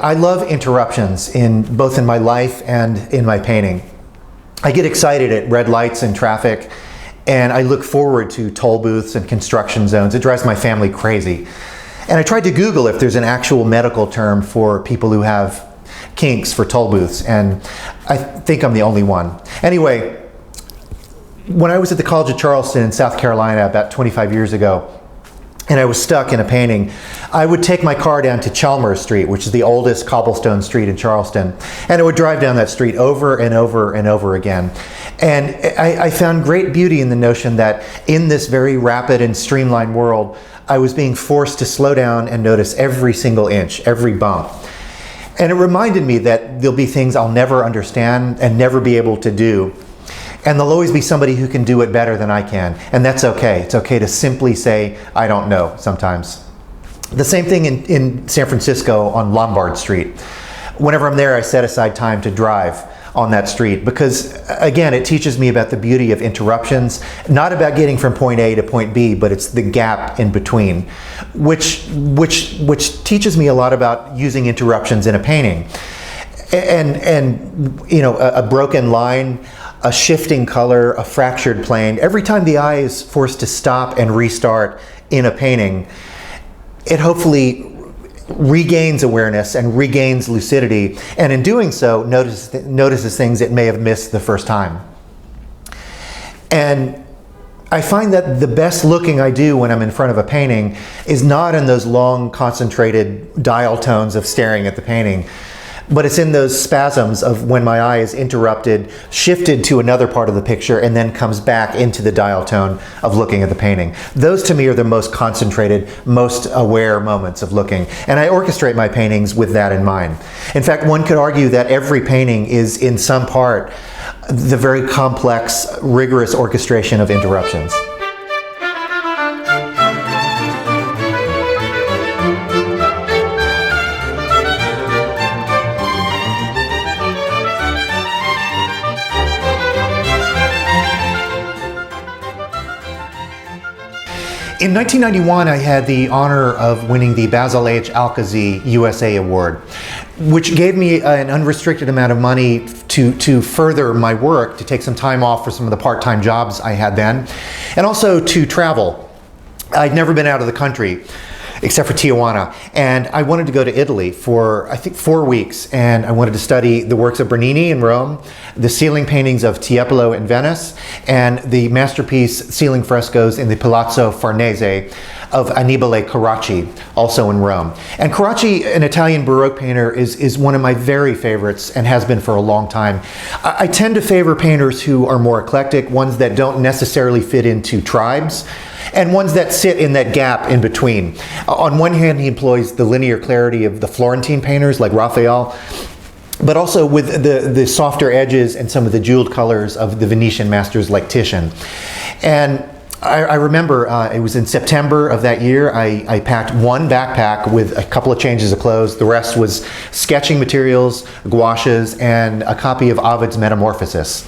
I love interruptions both in my life and in my painting. I get excited at red lights and traffic, and I look forward to toll booths and construction zones. It drives my family crazy. And I tried to Google if there's an actual medical term for people who have kinks for toll booths, and I think I'm the only one. Anyway, when I was at the College of Charleston in South Carolina about 25 years ago, and I was stuck in a painting, I would take my car down to Chalmers Street, which is the oldest cobblestone street in Charleston, and I would drive down that street over and over and over again. And I found great beauty in the notion that in this very rapid and streamlined world, I was being forced to slow down and notice every single inch, every bump. And it reminded me that there'll be things I'll never understand and never be able to do. And there'll always be somebody who can do it better than I can. And that's okay. It's okay to simply say, I don't know sometimes. The same thing in San Francisco on Lombard Street. Whenever I'm there, I set aside time to drive on that street because, again, it teaches me about the beauty of interruptions, not about getting from point A to point B, but it's the gap in between, which teaches me a lot about using interruptions in a painting. And you know, a broken line, a shifting color, a fractured plane. Every time the eye is forced to stop and restart in a painting, it hopefully regains awareness and regains lucidity, and in doing so, notices things it may have missed the first time. And I find that the best looking I do when I'm in front of a painting is not in those long, concentrated dial tones of staring at the painting, but it's in those spasms of when my eye is interrupted, shifted to another part of the picture, and then comes back into the dial tone of looking at the painting. Those to me are the most concentrated, most aware moments of looking. And I orchestrate my paintings with that in mind. In fact, one could argue that every painting is in some part the very complex, rigorous orchestration of interruptions. In 1991, I had the honor of winning the Basil H. Alkazi USA Award, which gave me an unrestricted amount of money to further my work, to take some time off for some of the part-time jobs I had then, and also to travel. I'd never been out of the country, except for Tijuana, and I wanted to go to Italy for, I think, 4 weeks, and I wanted to study the works of Bernini in Rome, the ceiling paintings of Tiepolo in Venice, and the masterpiece ceiling frescoes in the Palazzo Farnese of Annibale Carracci, also in Rome. And Carracci, an Italian Baroque painter, is one of my very favorites and has been for a long time. I tend to favor painters who are more eclectic, ones that don't necessarily fit into tribes, and ones that sit in that gap in between. On one hand, he employs the linear clarity of the Florentine painters like Raphael, but also with the softer edges and some of the jeweled colors of the Venetian masters like Titian. And I remember it was in September of that year, I packed one backpack with a couple of changes of clothes. The rest was sketching materials, gouaches, and a copy of Ovid's Metamorphosis,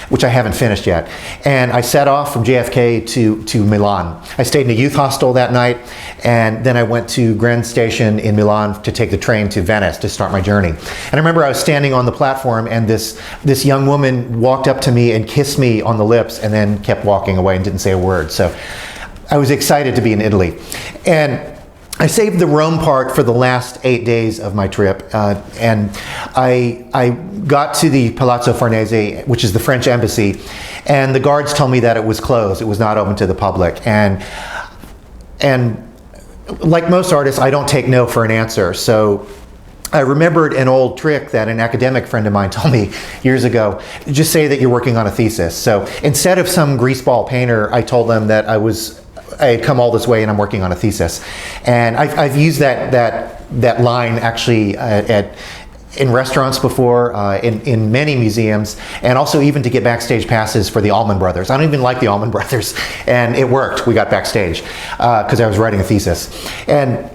which I haven't finished yet. And I set off from JFK to Milan. I stayed in a youth hostel that night, and then I went to Grand Station in Milan to take the train to Venice to start my journey. And I remember I was standing on the platform, and this young woman walked up to me and kissed me on the lips and then kept walking away and didn't say a word. So I was excited to be in Italy. And I saved the Rome part for the last 8 days of my trip, and I got to the Palazzo Farnese, which is the French embassy, and the guards told me that it was closed. It was not open to the public. And like most artists, I don't take no for an answer. So I remembered an old trick that an academic friend of mine told me years ago. Just say that you're working on a thesis. So instead of some greaseball painter, I told them that I had come all this way and I'm working on a thesis. And I've used that line actually in restaurants before, in many museums, and also even to get backstage passes for the Allman Brothers. I don't even like the Allman Brothers, and it worked. We got backstage because I was writing a thesis. And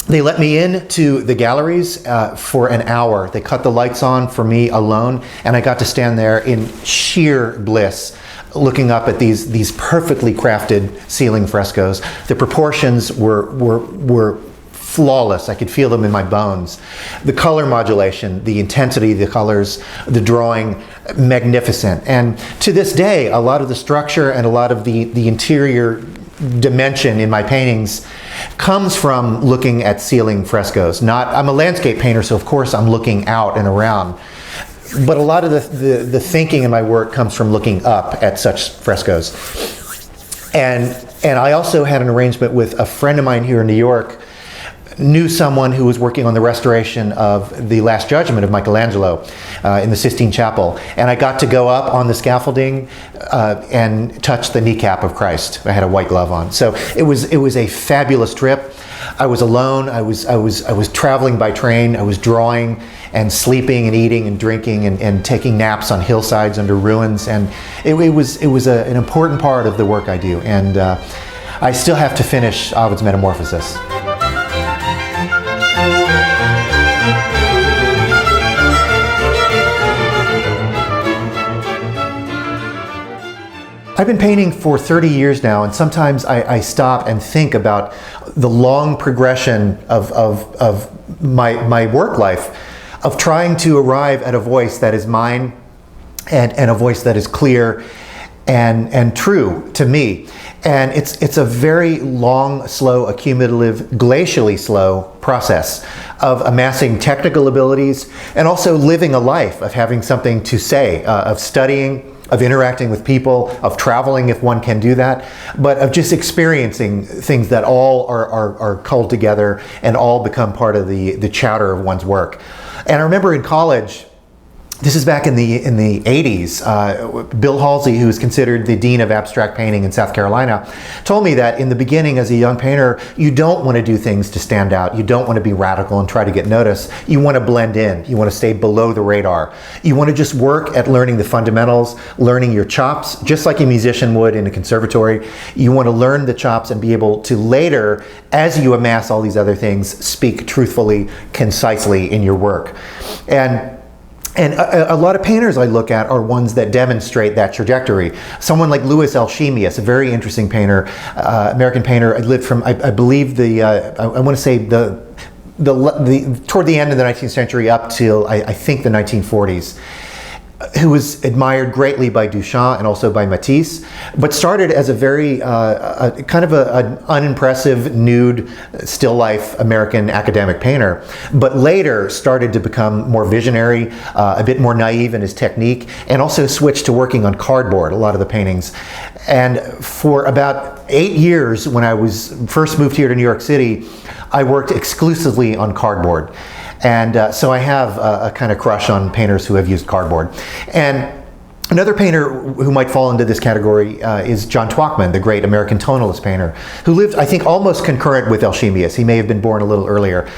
they let me into the galleries for an hour. They cut the lights on for me alone, and I got to stand there in sheer bliss, looking up at these perfectly crafted ceiling frescoes. The proportions were flawless. I could feel them in my bones. The color modulation, the intensity of the colors, the drawing, magnificent. And to this day, a lot of the structure and a lot of the interior dimension in my paintings comes from looking at ceiling frescoes. I'm a landscape painter, so of course I'm looking out and around. But a lot of the thinking in my work comes from looking up at such frescoes. And I also had an arrangement with a friend of mine here in New York, knew someone who was working on the restoration of the Last Judgment of Michelangelo in the Sistine Chapel. And I got to go up on the scaffolding and touch the kneecap of Christ. I had a white glove on. So it was a fabulous trip. I was alone. I was traveling by train. I was drawing and sleeping and eating and drinking and taking naps on hillsides under ruins. And it was an important part of the work I do. And I still have to finish Ovid's Metamorphosis. I've been painting for 30 years now, and sometimes I stop and think about the long progression of my work life, of trying to arrive at a voice that is mine and a voice that is clear and true to me. And it's a very long, slow, accumulative, glacially slow process of amassing technical abilities and also living a life of having something to say, of studying, of interacting with people, of traveling if one can do that, but of just experiencing things that all are culled together and all become part of the chowder of one's work. And I remember in college, this is back in the 80s, Bill Halsey, who is considered the dean of abstract painting in South Carolina, told me that in the beginning as a young painter, you don't want to do things to stand out. You don't want to be radical and try to get noticed. You want to blend in. You want to stay below the radar. You want to just work at learning the fundamentals, learning your chops, just like a musician would in a conservatory. You want to learn the chops and be able to later, as you amass all these other things, speak truthfully, concisely in your work. And a lot of painters I look at are ones that demonstrate that trajectory. Someone like Louis Alchemius, a very interesting painter, American painter. I lived from, I believe I want to say toward the end of the 19th century up till I think the 1940s. Who was admired greatly by Duchamp and also by Matisse, but started as a very kind of an unimpressive, nude, still life American academic painter, but later started to become more visionary, a bit more naive in his technique, and also switched to working on cardboard, a lot of the paintings. And for about 8 years, when I was first moved here to New York City, I worked exclusively on cardboard. And so I have a kind of crush on painters who have used cardboard. And another painter who might fall into this category is John Twachtman, the great American tonalist painter, who lived, I think, almost concurrent with Alchemius. He may have been born a little earlier.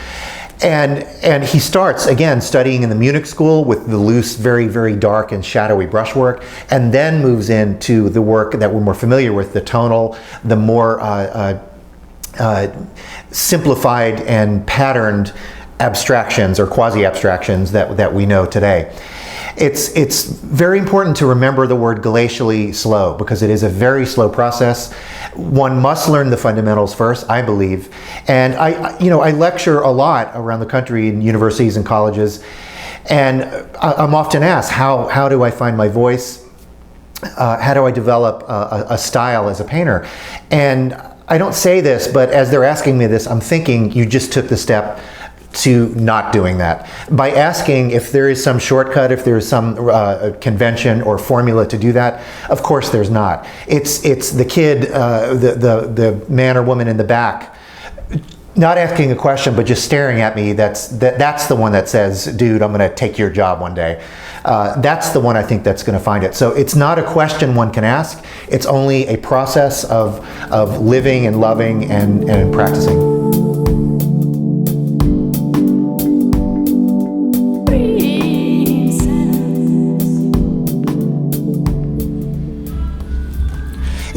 And he starts, again, studying in the Munich school with the loose, very, very dark and shadowy brushwork, and then moves into the work that we're more familiar with, the tonal, the more simplified and patterned abstractions or quasi-abstractions that we know today. It's very important to remember the word glacially slow, because it is a very slow process. One must learn the fundamentals first, I believe. And I lecture a lot around the country in universities and colleges, and I'm often asked, how do I find my voice? How do I develop a style as a painter? And I don't say this, but as they're asking me this, I'm thinking you just took the step to not doing that. By asking if there is some shortcut, if there is some convention or formula to do that, of course there's not. It's the kid, the man or woman in the back, not asking a question, but just staring at me. That's the one that says, dude, I'm gonna take your job one day. That's the one I think that's gonna find it. So it's not a question one can ask. It's only a process of living and loving and practicing.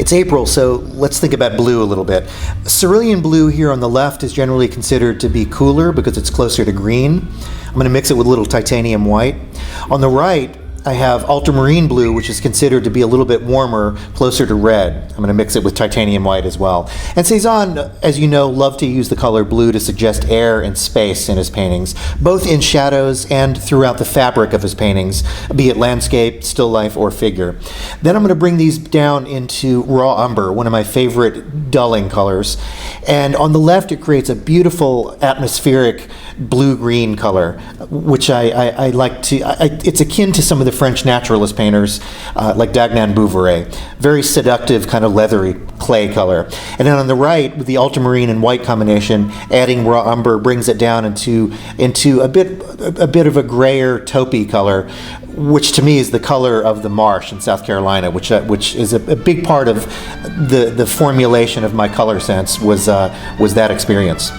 It's April, so let's think about blue a little bit. Cerulean blue here on the left is generally considered to be cooler because it's closer to green. I'm going to mix it with a little titanium white. On the right, I have ultramarine blue, which is considered to be a little bit warmer, closer to red. I'm going to mix it with titanium white as well. And Cezanne, as you know, loved to use the color blue to suggest air and space in his paintings, both in shadows and throughout the fabric of his paintings, be it landscape, still life, or figure. Then I'm going to bring these down into raw umber, one of my favorite dulling colors. And on the left, it creates a beautiful atmospheric blue-green color, which I like to, it's akin to some of the French naturalist painters like Dagnan Bouveray. Very seductive, kind of leathery clay color. And then on the right, with the ultramarine and white combination, adding raw umber brings it down into a bit of a grayer taupey color, which to me is the color of the marsh in South Carolina, which is a big part of the formulation of my color sense was that experience.